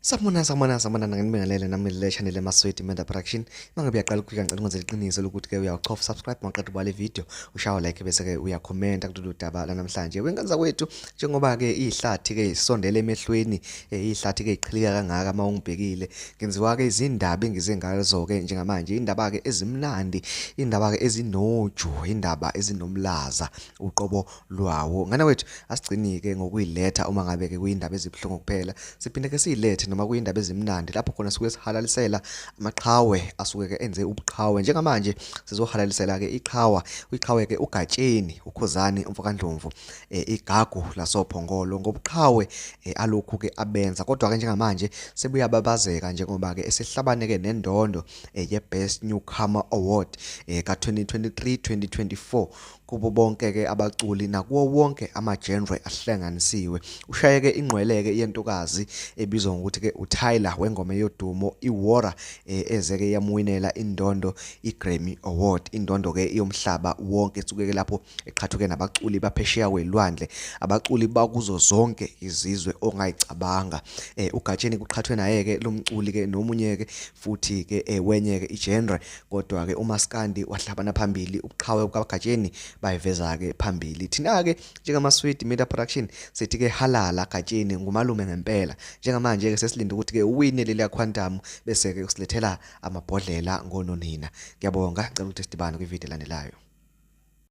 Sabona nginibingelele nami le channel emasweti Media Production. Mangabe uyaqala ukufika ngicela ukwenza iqiniso lokuthi ke uyachofa subscribe maqedwe bale video, ushawa like bese ke uyakhomenta kulolu daba la namhlanje. Wenkanza kwethu njengoba ke ihlathi ke isondele emehlweni, ihlathi ke iqhilika kangaka mawungibhekile. Ngenziwa ke izindaba engize ngazo ke njengamanje, indaba ke ezimnandi, indaba ke ezinoju, indaba ezinomlaza uqobo lwawo. Ngana wethu asigcini ke ngokuyiletha uma ngabe ke kuyindaba ezibhlungu kuphela. Siphinde ke siyilethe noma kuyindaba ezimnandi lapho khona sikuye sihalalisela amaqhawe asuke ke enze ubuqhawe. Njengamanje sizohalalisela ke iqhawe ke uGatsheni, ukhuzani umfakandlovu, igagu lasophongolo ngobuqhawe alokhu ke abenza. Kodwa ke njengamanje sebuyababazeka njengoba ke esihlabane ke nendondo ye-Best Newcomer Award ka-2023-2024 kubo bonke ke abaculi nakuwo wonke ama-genre ahlanganisiwe. Ushayeke ingqweleke yentokazi ebizwa ngokuthi ke uTayla wengoma yodumo iWara ezeke yamwinela indondo iGrammy Award. Indondo ke yomhlaba wonke esuke lapho eqhathuke nabaculi baphesheya kwelwandle, abaculi bakuzo zonke izizwe ongayicabanga. uGatsheni kuqhathwe naye ke lo mculi ke nomunye ke futhi ke wenye ke igenre, kodwa ke uMaskandi wahlabana phambili. Ubuqhawe bukaGatsheni bayiveza ke phambili. Thina ke njengamasweti Media Production sithi ke halala Gatsheni ngumalume ngempela. Njengamanje ke sesilinde ukuthi ke uwine leli quantum bese ke usilethela amabhodlela ngononina. Ngiyabonga, ngicela ukuthi sidibane kwivideo elandelayo.